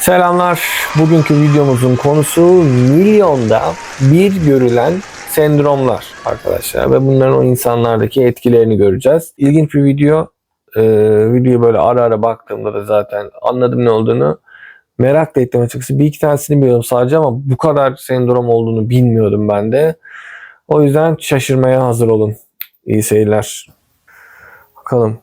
Selamlar. Bugünkü videomuzun konusu milyonda bir görülen sendromlar arkadaşlar ve bunların o insanlardaki etkilerini göreceğiz. İlginç bir video. Videoyu böyle ara ara baktığımda da zaten anladım ne olduğunu. Merak da ettim açıkçası. Bir iki tanesini biliyorum sadece ama bu kadar sendrom olduğunu bilmiyordum ben de. O yüzden şaşırmaya hazır olun. İyi seyirler. Bakalım.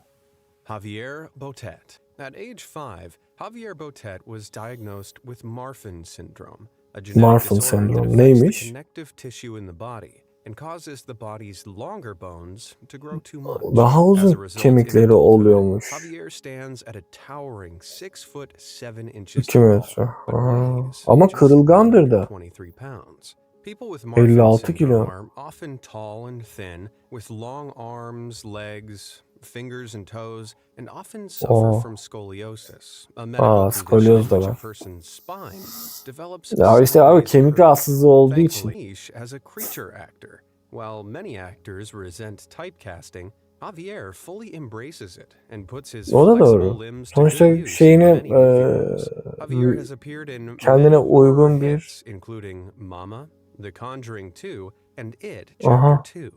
Javier Botet. At age 5, Javier Botet was diagnosed with Marfan syndrome, a genetic Marfan disorder that sendromu affects the neymiş? connective tissue in the body and causes the body's longer bones to grow too much. Daha As a uzun result, in kemikleri adulthood, oluyormuş. Javier stands at a towering 6 foot 7 inches 2 tall, metre. but Aa, weighs ama just kırılgandır da. 123 pounds. People with Marfan 56 syndrome kilo. are often tall and thin, with long arms, legs, fingers and toes, and often suffer from scoliosis, a medical condition in Skolyoz da which a var. person's spine develops Ya işte abi sideways kemik curves. rahatsızlığı olduğu için. Thankfully, as a creature actor, while many actors resent typecasting, Javier fully embraces it and puts his O da flexible doğru. limbs to Sonuçta good use in şeyini many movie roles. Javier has appeared in kendine many horror uygun bir... hits, including Mama, The Conjuring 2, and It Aha. Chapter 2.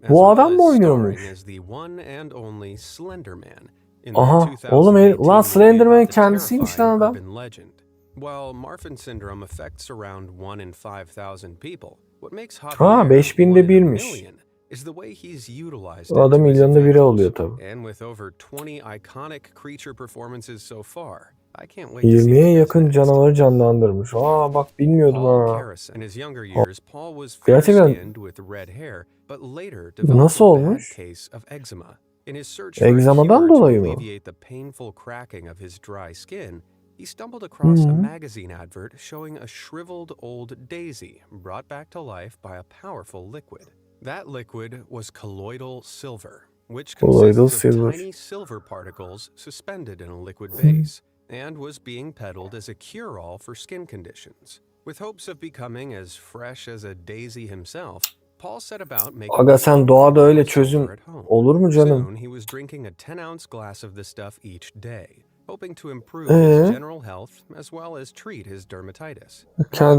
Bu adam mı oynuyormuş? As the one and only Slender Man in Aha. the Oğlum 2018 lan movie Slenderman about the kendisiymiş lan terrifying adam. urban legend. While Marfan syndrome affects around 1 in 5,000 people, what makes Javier 5000'de 1 in a birmiş. million is the way he's utilized O it da to his milyonda biri advantage. oluyor tabii. And with over 20 iconic creature performances so far, I can't wait to see 20'ye what yakın comes next. canavarı canlandırmış. Bak bilmiyordum Paul ha. Karras, in his younger years, Paul was Gerçekten fair-skinned with red hair, but later developed nasıl a bad olmuş? case of eczema. In his search for a Egzamadan cure to dolayı mı? alleviate the painful cracking of his dry skin, he stumbled across a magazine advert showing a shriveled old daisy brought back to life by a powerful liquid. That liquid was colloidal silver, which consists of tiny silver particles suspended in a liquid base, and was being peddled as a cure-all for skin conditions. With hopes of becoming as fresh as a daisy himself, Paul set about making Aga sen doğada öyle çözüm olur mu canım? Soon he was drinking a 10-ounce glass of the stuff each day, hoping to improve his general health as well as treat his dermatitis.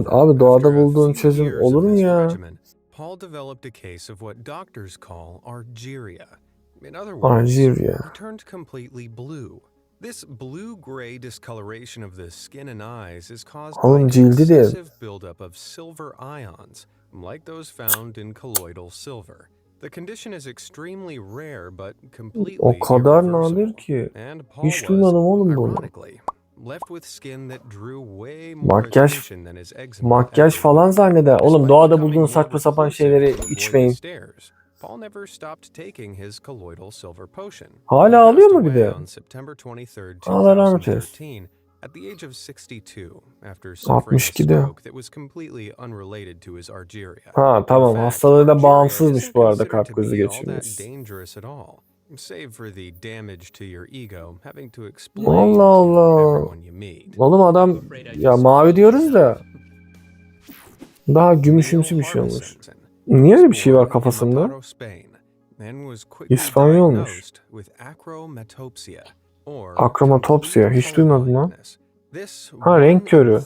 Abi doğada After a bulduğun few çözüm years olur of mu this ya? regimen, Paul developed a case of what doctors call argyria. In other words, Argyria. he turned completely blue. This blue-gray discoloration of the skin and eyes is caused by an excessive buildup of silver ions, like those found in colloidal silver. The condition is extremely rare but completely O kadar nadir irreversible. ki. And Paul Hiç was, duymadım oğlum bunu. ironically, left with skin that drew way more Makyaj attention than his eczema makyaj ever falan would. zanneder. Oğlum Despite doğada becoming bulduğun more saçma sapan reclusive şeyleri to avoid the içmeyin. stares, Paul never stopped taking his colloidal silver potion. Hala He alıyor passed mu bir away de? on September 23rd, Allah rahmet eylesin. 2013, at the age of 62, after suffering a 62'de. stroke that was completely unrelated to his argyria. Ha tamam, In fact, hastalığıyla argyria bağımsızmış isn't bu arada considered kalp to krizi be all that geçirmesi. dangerous at all, save for the damage to your ego having to explain Allah to Allah. everyone you meet. Oğlum adam ya mavi diyoruz da daha gümüşümsü bir şey olmuş. Niye öyle bir şey var kafasında? İspanyolmuş. Akromatopsiya. Hiç duymadım lan. Ha, renk körü.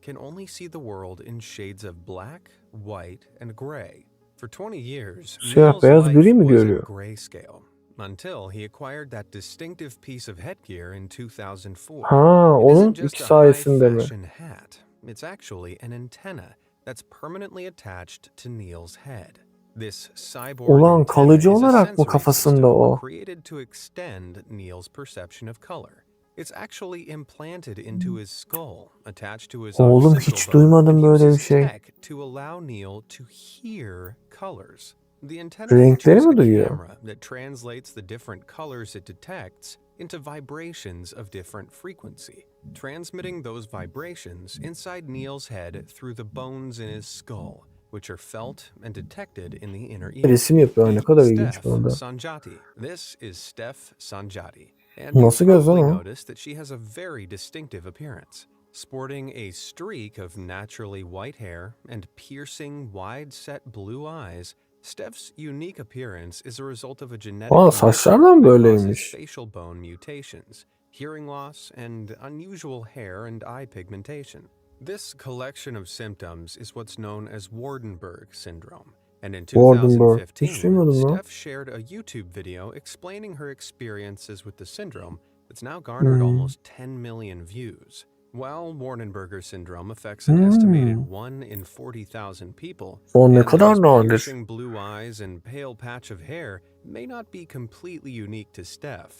Can only see the world in shades of black, white, and gray. For 20 years, Siyah, Neil's beyaz, gri life mi was in görüyor? grayscale until he acquired that distinctive piece of headgear in 2004. Ha, It onun isn't just iki a sayesinde mi? high-fashion hat. It's actually an antenna that's permanently attached to Neil's head. This cyborg Ulan antenna kalıcı is a olarak mı sensory kafasında system o? created to extend Neil's perception of color. It's actually implanted into his skull, attached to his Oğlum occipital hiç bone, duymadım and böyle bir uses şey. tech to allow Neil to hear colors. The antenna Renkleri features mi a duyuyor? camera that translates the different colors it detects into vibrations of different frequency, transmitting those vibrations inside Neil's head through the bones in his skull, which are felt and detected in the inner ear. Resim yapıyor. Ne kadar ilginç Steph bu arada. Sanjati. This is Steph Sanjati. And Nasıl you've göz lan probably o? noticed that she has a very distinctive appearance. Sporting a streak of naturally white hair and piercing, wide-set blue eyes, Steph's unique appearance is a result of a genetic condition Saçlardan that causes böyleymiş. facial bone mutations, hearing loss, and unusual hair and eye pigmentation. This collection of symptoms is what's known as Waardenburg syndrome. And in Waardenburg. Hiç 2015, duymadım lan. Steph shared a YouTube video explaining her experiences with the syndrome that's now garnered almost 10 million views. While Waardenburger syndrome affects an estimated 1 in 40,000 people, O ne and kadar those nadir. piercing blue eyes and pale patch of hair may not be completely unique to Steph.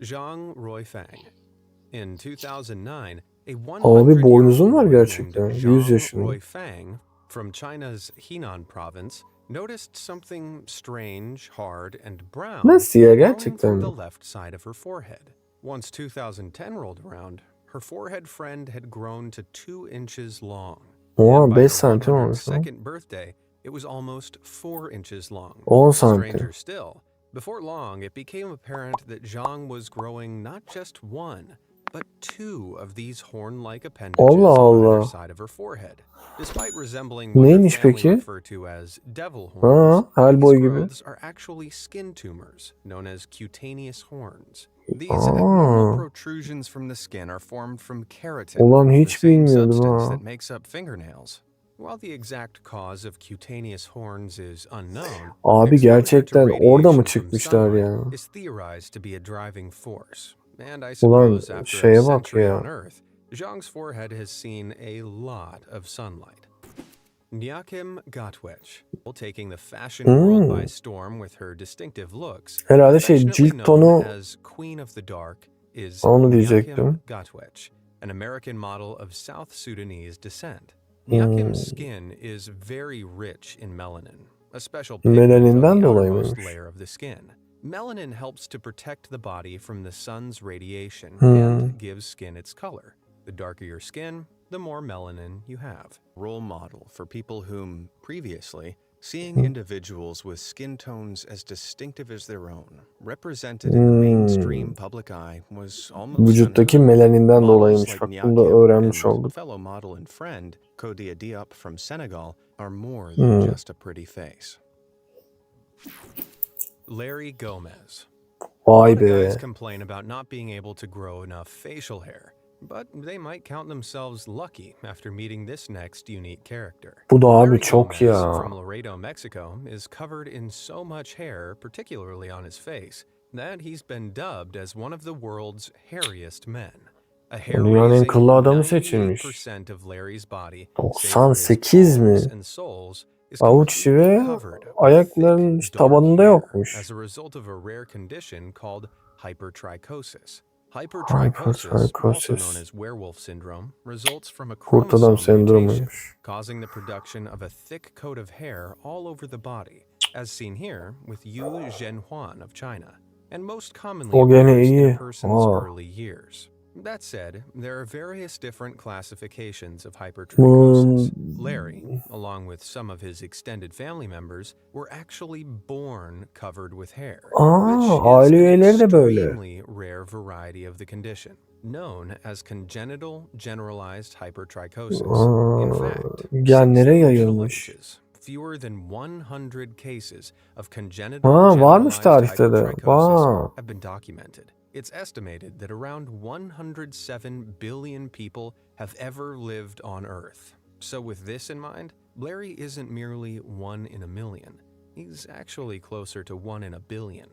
Zhang Ruifang. In 2009, a Abi boynuzun var 100-year-old gerçekten. named 100 Zhang yaşında. Ruifang from China's Henan province noticed something strange, hard, and brown Nasıl ya, growing gerçekten from mi? the left side of her forehead. Once 2010 rolled around, her forehead friend had grown to 2 inches long. Oha, And by 5 her santim olmuş lan. 102nd birthday, it was almost 4 inches long. 10 santim. Stranger still, before long, it became apparent that Zhang was growing not just one, but 2 of these horn-like appendages Allah on either Allah. side of her forehead. Despite resembling what her Neymiş family peki? refer to as devil horns, Ha, Hellboy these gibi. growths are actually skin tumors known as cutaneous horns. These abnormal Aa, protrusions from the skin are formed from keratin, ulan the hiç same bilmiyordum substance ha. that makes up fingernails. While the exact cause of cutaneous horns is unknown, Abi exposure to gerçekten orada mı radiation from çıkmışlar sunlight ya? is theorized to be a driving force. And I Ulan suppose after a şeye bak century ya. on Earth, Zhang's forehead has seen a lot of sunlight. Nyakim Gatwech, taking the fashion world by storm with her distinctive looks, Herhalde şey affectionately cilt known tonu, as Queen of the Dark, is onu Nyakim diyecektim. Gatwech, an American model of South Sudanese descent. Nyakim's skin is very rich in melanin, a special pigment on Melaninden the dolayı outermost mıymış? layer of the skin. Melanin helps to protect the body from the sun's radiation Hmm. and gives skin its color. The darker your skin, the more melanin you have. Role model for people whom, previously, seeing individuals with skin tones as distinctive as their own, represented in the mainstream public eye, was almost Vücuttaki unheard of. melaninden Models dolayıymış. like Bak bunu da Nyakim öğrenmiş and olduk. fellow model and friend Kodia Diop from Senegal are more than just a pretty face. Larry Gomez. A Vay lot of be. guys complain about not being able to grow enough facial hair, but they might count themselves lucky after meeting this next unique character. Bu da abi Larry çok Gomez ya. from Laredo, Mexico, is covered in so much hair, particularly on his face, that he's been dubbed as one of the world's hairiest men. A Dünyanın en kıllı adamı hair-raising seçilmiş. 98% of Larry's body, save for his 98 mi? palms and soles, is Avuç içi completely ve covered with ayaklarının thick, dark tabanında hair yokmuş. as a result of a rare condition called hypertrichosis. Hypertrichosis, also known as werewolf syndrome, results from a Kurt adam chromosome mutation, sendromuymuş. causing the production of a thick coat of hair all over the body, as seen here with Yu Zhenhuan of China, and most commonly O gene appears in a iyi. person's Aa. early years. That said, there are various different classifications of hypertrichosis. Larry, along with some of his extended family members, were actually born covered with hair, which is Aile an üyeleri de böyle. extremely rare variety of the condition, known as congenital generalized hypertrichosis. In fact, Genlere since the yayılmış. Middle Ages, fewer than 100 cases of congenital Varmış generalized tarihte de. hypertrichosis have been documented. It's estimated that around 107 billion people have ever lived on Earth. So with this in mind, Larry isn't merely 1 in a million. He's actually closer to 1 in a billion.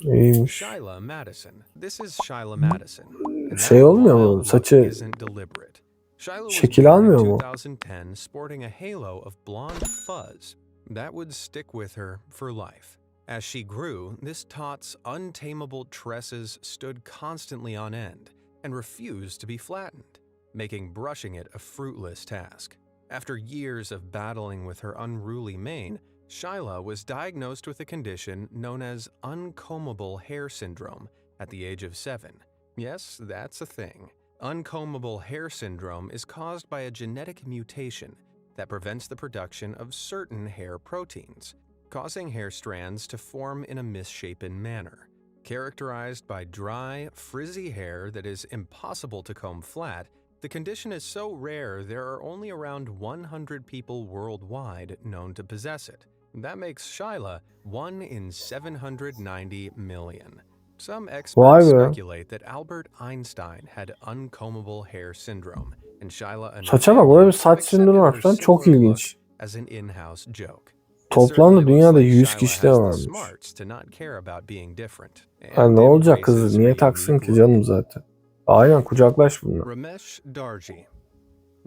İyiymiş. Shyla Madison. This is Shyla Madison. And Şey that olmuyor mu? wild look Saçı isn't deliberate. Shyla was şekil born almıyor in mu? 2010 sporting a halo of blonde fuzz that would stick with her for life. As she grew, this tot's untamable tresses stood constantly on end and refused to be flattened, making brushing it a fruitless task. After years of battling with her unruly mane, Shyla was diagnosed with a condition known as uncombable hair syndrome at the age of 7. Yes, that's a thing. Uncombable hair syndrome is caused by a genetic mutation that prevents the production of certain hair proteins, causing hair strands to form in a misshapen manner. Characterized by dry, frizzy hair that is impossible to comb flat, the condition is so rare there are only around 100 people worldwide known to possess it. That makes Shyla 1 in 790 million. Some Vay experts be. speculate that Albert Einstein had uncombable hair syndrome, and Sheila and her Saça bak, orada bir family saç have sindromu var accepted her falan, çok singular look ilginç. as an in-house joke. It Toplamda certainly looks dünyada like 100 Sheila kişi de has the varmış. smarts to not care about being different Ha, and ne olacak embraces kızı? her Niye unique taksın ki look. canım zaten? Aynen, kucaklaş bunu. Ramesh Darji.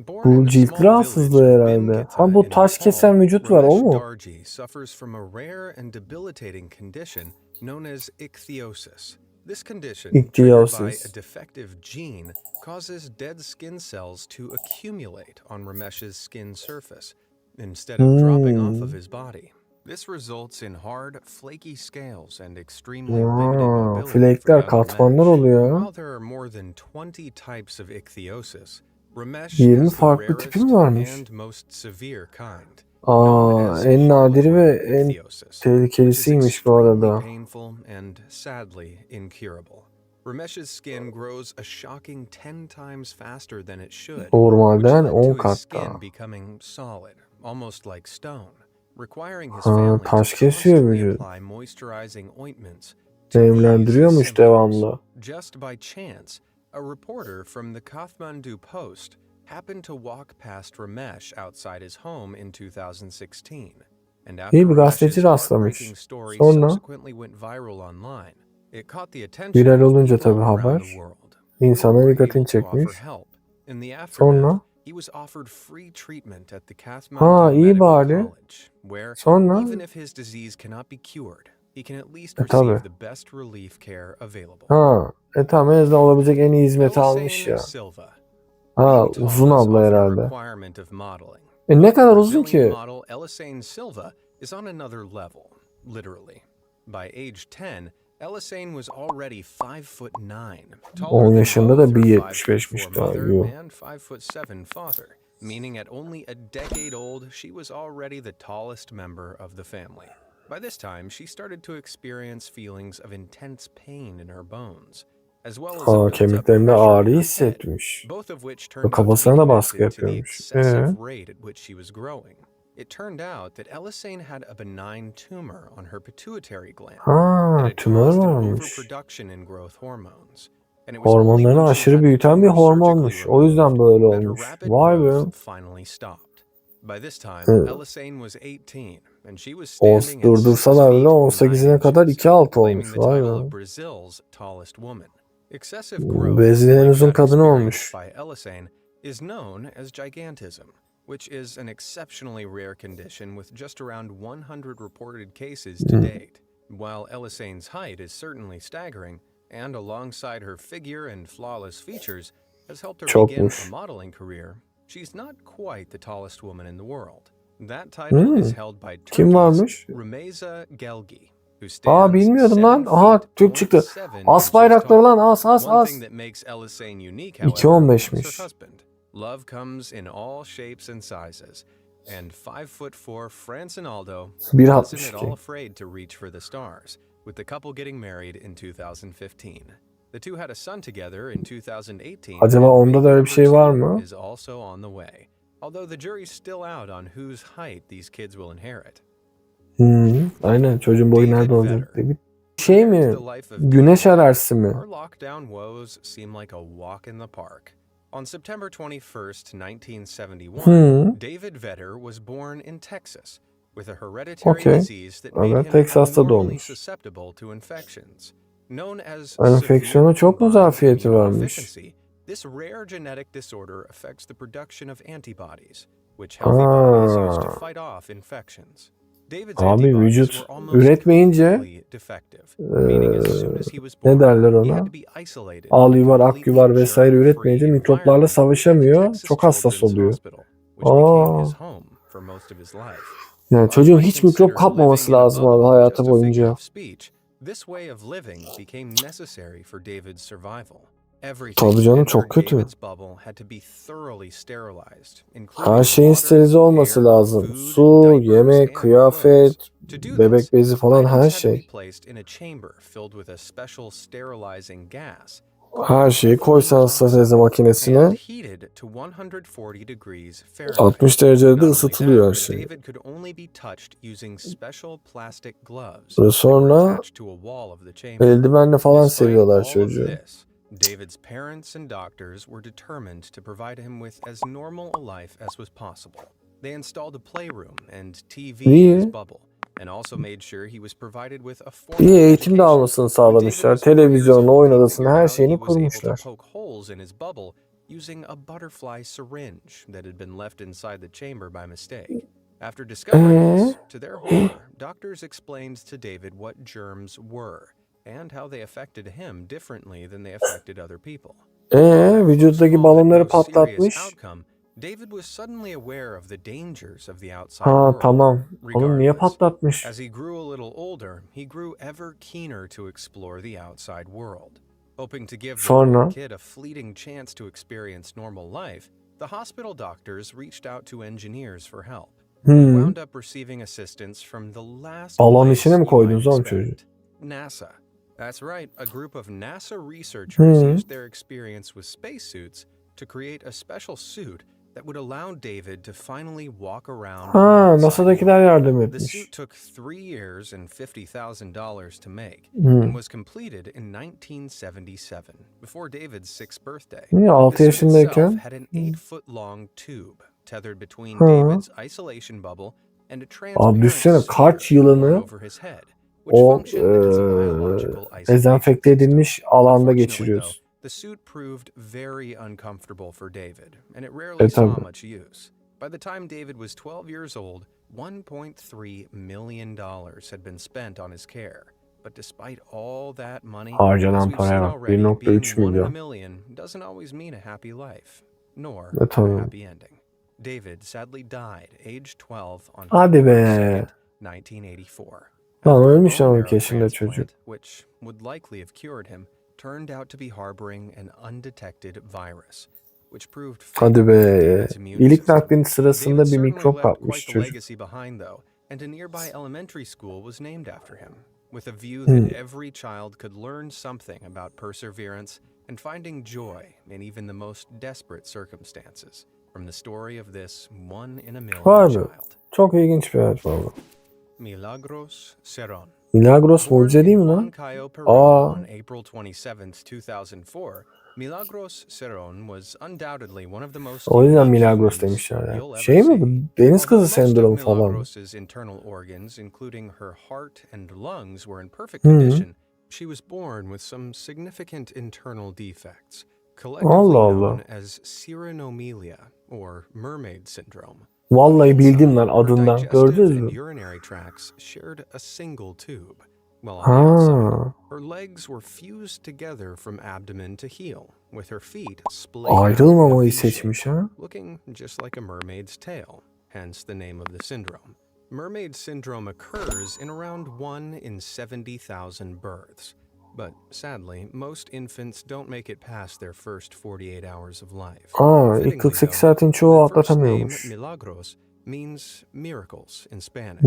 Born Bu in a cilt small village rahatsızlığı of herhalde. Bingata Ha, bu in taş Nepal, kesen vücut var, o Ramesh mu? Darji suffers from a rare and debilitating condition known as ichthyosis. This condition, triggered by a İhtiyosis. defective gene, causes dead skin cells to accumulate on Ramesh's skin surface instead of dropping off of his body. This results in hard, flaky scales and extremely limited mobility for Flekler, young katmanlar Ramesh. oluyor. While there are more than 20 types of ichthyosis, Ramesh 20 has the farklı tipi mi rarest varmış? and most severe kind, known as En nadiri ve heart-lung en ichthyosis, which is tehlikelisiymiş bu extremely arada. painful and sadly incurable. Ramesh's skin grows a shocking 10 times faster than it should, which Normalden led 10 to his skin kat daha. becoming solid, almost like stone, requiring his Ha, family to taş kesiyor constantly vücut. apply moisturizing ointments to ease his Nemlendiriyormuş symptoms. devamlı. Just by chance, a reporter from the Kathmandu Post happened to walk past Ramesh outside his home in 2016. And after İyi bir gazeteci Ramesh's rastlamış. heartbreaking story Sonra subsequently went viral online, it caught the attention viral of olunca people tabii around the haber world. insanların Who were able dikkatini to offer çekmiş. help. In the aftermath, Sonra he was offered free treatment at the ha, Kathmandu iyi Medical bari. College, where Sonra even if his disease cannot be cured, he can at least tabii. receive the best relief care available. Ha, tamam, en azından olabilecek en iyi hizmeti almış Elisane ya. Silva. Ha, Being tall uzun is abla often a herhalde. requirement of modeling. Ne kadar The uzun Brazilian ki? model Elisane Silva is on another level, literally. By age 10, Elisane was already 5'9", 10 taller than yaşında both da her 1.75'miş 5'4" daha. mother Yuh. and 5'7" father, meaning at only a decade old, she was already the tallest member of the family. By this time, she started to experience feelings of intense pain in her bones, as well as a Ha, built-up kemiklerinde pressure in ağrı her head, hissetmiş. both of which Ve turned out to be kafasına da baskı connected to the yapıyormuş. excessive rate at which she was growing. It turned out that Elisane had a benign tumor on her pituitary gland Ha, that had tümör caused an varmış. overproduction in growth hormones. And it was only Hormonları when she aşırı had the büyüten bir tumor surgically hormonmuş. O yüzden removed böyle that her olmuş. rapid Vay be. growth finally stopped. By this time, Hı. Elisane was 18 and she was O standing at 6 durdursalar bile feet 9 18'ine kadar inches, 2.6 claiming olmuş. the Vay title of be. Brazil's tallest woman. Excessive growth, Brezilya'nın like uzun that kadını experienced olmuş. by Elisane, is known as gigantism, which is an exceptionally rare condition with just around 100 reported cases to date. While Elisane's height is certainly staggering, and alongside her figure and flawless features has helped her begin a Çokmuş. modeling career, she's not quite the tallest woman in the world. That title is held by Kim Turkey's varmış? Rumeysa Gelgi, who Aa, stands bilmiyordum 7 lan. Aha, feet Türk çıktı. 0.7 As inches bayrakları tall. lan, as as One as. thing that makes Elisane unique, however, is her 2.15'miş. husband. Love comes in all shapes and sizes, and 5'4" Francinaldo wasn't at all 1.62. afraid to reach for the stars, with the couple getting married in 2015. The two had a son together in 2018. Acaba and onda da baby öyle bir şey var number mı? two is also on the way. Although the jury's still out on whose height these kids will inherit. Aynen, çocuğun boyu David nerede olacak Vedder. diye. Şey mi? Compared to the life of Güneş David, alerjisi mi? our lockdown woes seem like a walk in the park. On September 21st, 1971, David Vedder was born in Texas with a hereditary Okay. disease that made Evet, him Texas'ta abnormally doğmuş. susceptible to infections. Known as Enfeksiyona severe çok mu combined zafiyeti varmış? immunodeficiency, this rare genetic disorder affects the production of antibodies, which healthy bodies use to fight off infections. David's Abi antibodies vücut were almost üretmeyince completely defective, meaning as soon as he was ne born, derler he ona? had to be isolated Al in a yuvar, ak completely yuvar vesaire germ-free üretmeyince mikroplarla environment at the savaşamıyor. Texas Çok hassas Children's oluyor. Hospital, which became Aa. his home for most of his life. Yani çocuğun Often hiç mikrop considered kapmaması living in a lazım abi bubble hayatı just a figure boyunca. of speech, this way of living became necessary for David's survival. Everything Tabii canım, entering çok kötü. David's bubble had to be thoroughly sterilized, Her including şeyin water, sterilize olması air, lazım. food, Su, diapers, yemek, and kıyafet, clothes. To do bebek this, bezi falan, items her had to be şey. placed in a chamber filled with a special sterilizing gas Her şeyi koysan seze makinesine and heated to 140 degrees Fahrenheit. 60 derecede Not only ısıtılıyor her that, but şey. David could only be touched using special plastic gloves Ve that were sonra attached to a wall of the chamber. eldivenle falan Despite seviyorlar all of çocuğu. this, David's parents and doctors were determined to provide him with as normal a life as was possible. They installed a playroom and TV in his İyi. bubble, and also made sure he was provided with a İyi formal eğitim de education. almasını When David sağlamışlar. was 4 years Televizyonunu, old, oyun they odasını, figured her out he şeyini was able to kurmuşlar. poke holes in his bubble using a butterfly syringe that had been left inside the chamber by mistake. After discovering this, to their horror, doctors explained to David what germs were and how they affected him differently than they affected other people. Vücuttaki balonları patlatmış. David was suddenly aware of the dangers of the outside Ha world. tamam. Oğlum niye Regardless, patlatmış? as he grew a little older, he grew ever keener to explore the outside world. Hoping to give the Sonra? little kid a fleeting chance to experience normal life, the hospital doctors reached out to engineers for help. Wound up receiving assistance from the last Balon place işine mi you koydunuz might oğlum expect. çocuğu? NASA. That's right, a group of NASA researchers used their experience with spacesuits to create a special suit that would allow David to finally walk around. Ha, NASA'dakiler yardım The etmiş. suit took 3 years and $50,000 to make and was completed in 1977, before David's 6th birthday. Niye 6 The suit itself yaşındayken? had an 8-foot-long tube tethered between David's isolation bubble and a Abi transparent düşsene kaç sphere yılını worn over his head, which o functioned as a biological isolation dezenfekte system. edilmiş alanda Unfortunately, geçiriyoruz. though, the suit proved very uncomfortable for David, and it rarely saw Tabii. much use. By the time David was 12 years old, $1.3 million had been spent on his care. But despite all that money, Harcanan as we've paraya seen bak, already, 1.3 being one in a milyon. million doesn't always mean a happy life, nor a Tabii. happy ending. David sadly died aged 12 on Hadi February be. 2nd, 1984. Lan After a ölmüş bone ama marrow keşinde çocuk. transplant, which would likely have cured him, turned out to be harboring an undetected virus, which proved fatal Hadi to be. David's immune İlik system. naklinin sırasında David bir certainly mikrop left kapmış quite the çocuk. legacy behind, though, and a nearby elementary school was named after him, with a view that every child could learn something about perseverance and finding joy in even the most desperate circumstances, from the story of this one-in-a-million Var mı? child. Çok ilginç bir hayat valla. Milagros Cerón. Milagros Born mucize değil in mi lan? Juan Cayo, Peru Aa. on April 27, 2004, Milagros Cerón was undoubtedly one of the most O yüzden unique Milagros humans demişler ya. you'll ever Şey mi bu? see. Deniz Although kızı most of sendromu falan mı? Milagros's internal organs, including her heart and lungs, were in perfect condition, she was born with some significant internal defects, collectively Allah known Allah. as cyrinomylia or mermaid syndrome. Vallahi bildim lan Her adından. digestive Gördünüz and mü? urinary tracts shared a single tube, while on the outside, her legs were fused together from abdomen to heel, with her feet splayed out in a Ayrılmamayı V shape, seçmiş ha. looking just like a mermaid's tail, hence the name of the syndrome. Mermaid syndrome occurs in around 1 in 70,000 births, but sadly, most infants don't make it past their first 48 hours of life. Aa, ilk Fittingly, 48 though, saatin çoğu the first name, atlatamıyormuş. Milagros, means miracles in Spanish,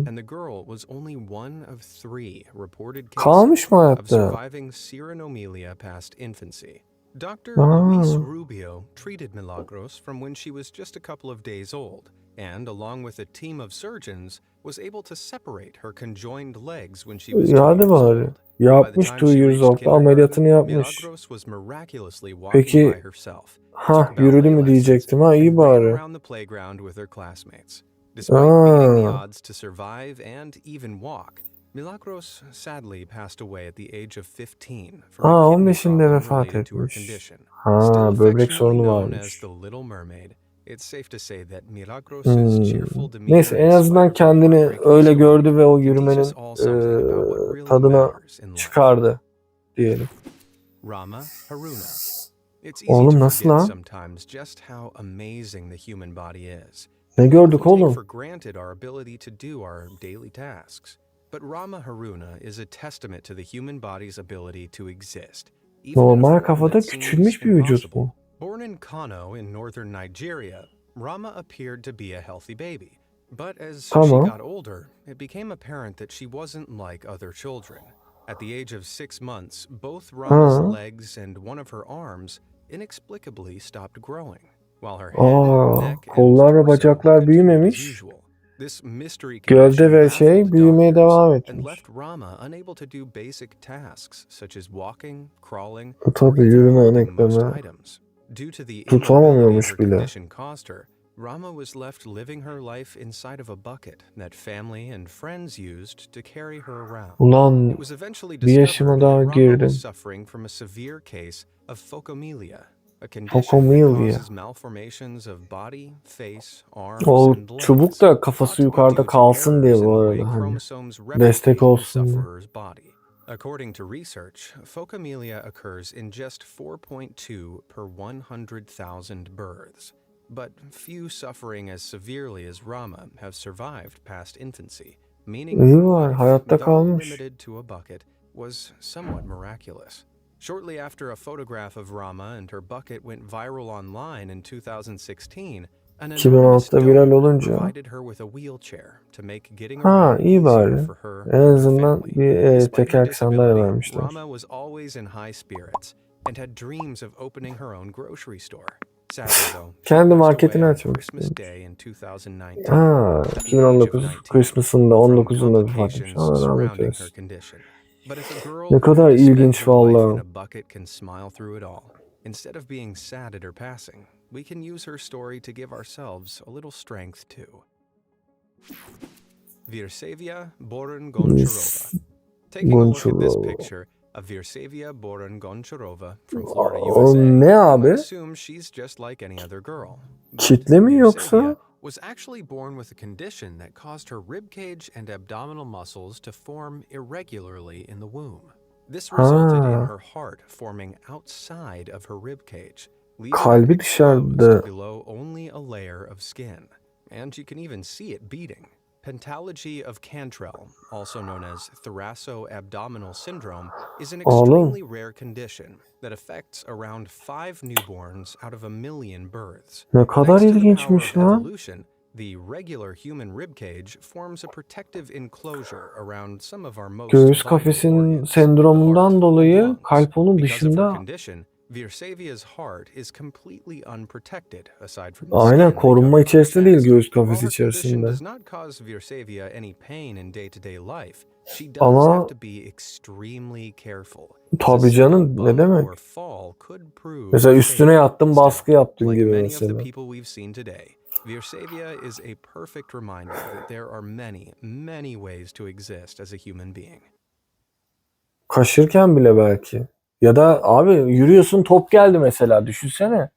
and the girl was only one of 3 reported Kalmış cases mı of hayatta? surviving cyrinomylia past infancy. Dr. Luis Rubio treated Milagros from when she was just a couple of days old, and along with a team of surgeons, was able to separate her conjoined legs when she was 2 Hadi years bari. old. Yapmış 2 years old'da ameliyatını yapmış. Milagros was miraculously walking Peki, by herself. ha yürüdü mü diyecektim. Ha iyi And ran bari. around the playground with her classmates. Despite beating the odds to survive and even walk, Milagros sadly passed away at the age of 15 from a kidney 15'inde problem vefat related to her etmiş. condition. Ha, Still böbrek affectionately sorunu known varmış. as the Little Mermaid, it's safe to say that Milagros's cheerful demeanor Neyse en azından inspired her kendini heartbreaking öyle story gördü ve o and teaches yürümenin all something about what really tadına matters in life. çıkardı diyelim. Rama Haruna. It's easy Oğlum to nasıl forget lan? sometimes just how amazing the human body is. Ne We gördük often take oğlum? for granted our ability to do our daily tasks. But Rama Haruna is a testament to the human body's ability to exist, even in a Normal form kafada that seems küçülmüş bir vücut impossible. bu. Born in Kano in northern Nigeria, Rama appeared to be a healthy baby. But as she Tamam. got older, it became apparent that she wasn't like other children. At the age of 6 months, both Rama's legs and one of her arms inexplicably stopped growing, while her head, neck, and kollar ve torso bacaklar continued as büyümemiş. usual. This mystery Gövde ve condition baffled büyümeye doctors devam and etmiş. left Rama unable to do basic tasks such as walking, crawling, Tabii or even yürüme holding most enekleme items. Due to the immobility tutamamıyormuş her bile. condition caused her, Rama was left living her life inside of a bucket that family and friends used to carry her around. Ulan It was eventually bir yaşıma discovered daha that Rama girdim. was suffering from a severe case of phocomelia, a condition that Fokomilia. causes malformations of body, face, arms, O and legs. çubuk da kafası thought to be yukarıda due to kalsın diye errors in bu the arada way hani. chromosomes Destek replicate in the olsun diye. sufferer's body. According to research, phocomelia occurs in just 4.2 per 100,000 births. But few suffering as severely as Rama have survived past infancy, meaning İyi her var, life, hayatta though kalmış. limited to a bucket, was somewhat miraculous. Shortly after a photograph of Rama and her bucket went viral online in 2016, an anonymous 2016'da viral donor olunca. provided her with a wheelchair to make getting Ha, around iyi easier bari. for her En and her azından family. bir Despite her tekerlekli sandalye disability, vermişler. Rama was always in high spirits and had dreams of opening her own grocery store. Sadly though, she Kendi passed marketini away on açmak Christmas istemiş. Day in 2019 Ha, at the age of 2019 19 Christmas'ında from 19'unda vefat etmiş. complications Allah rahmet surrounding her eylesin. condition. But if a girl Ne kadar willing to spend ilginç her life in valla. a bucket can smile through it all, instead of being sad at her passing, we can use her story to give ourselves a little strength too. Virsevia Borun Goncharova. Taking a look at this Gonçalo. picture of Virsevia Borun Goncharova from Florida, O USA, ne you might abi? assume she's just like any other girl. But Kitle mi yoksa? Virsevia was actually born with a condition that caused her ribcage and abdominal muscles to form irregularly in the womb. This resulted in her heart forming outside of her ribcage, leaving Kalbi it exposed dışarıda. below only a layer of skin. And you can even see it beating. Pentalogy of Cantrell, also known as thoraco-abdominal syndrome, is an extremely rare condition that affects around 5 newborns out of a million births. Ne kadar Thanks to the power ilginçmiş of lan. evolution, the regular human ribcage forms a protective enclosure around some of our most Göğüs vital kafesinin organs, sendromundan the heart dolayı and lungs. kalp onun Because of her dışında. condition, Virsevia's heart is completely unprotected aside from the Aynen, skin that korunma covers her içerisinde değil, chest. göğüs While kafesi her condition içerisinde. does not cause Virsevia any pain in day-to-day life, she does Ama have to be extremely careful. tabii As a canım, small ne bump demek? or fall could prove Mesela üstüne fatal. yattın, baskı Still, yaptın like gibi many of the mesela. people we've seen today, Virsevia is a perfect reminder that there are many, many ways to exist as a human being. Kaşırken bile belki. Ya da abi yürüyorsun, top geldi mesela, düşünsene.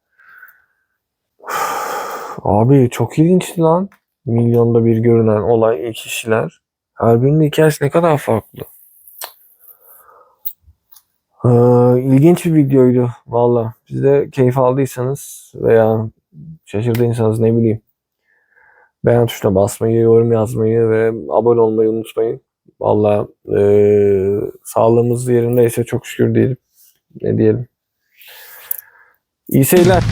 Abi çok ilginçti lan. Milyonda bir görülen olay kişiler. Her birinin hikayesi ne kadar farklı. İlginç bir videoydu valla. Siz de keyif aldıysanız veya şaşırdıysanız ne bileyim, beğen tuşuna basmayı, yorum yazmayı ve abone olmayı unutmayın. Valla sağlığımız yerindeyse çok şükür diyelim. Ne diyelim. İyi seyirler.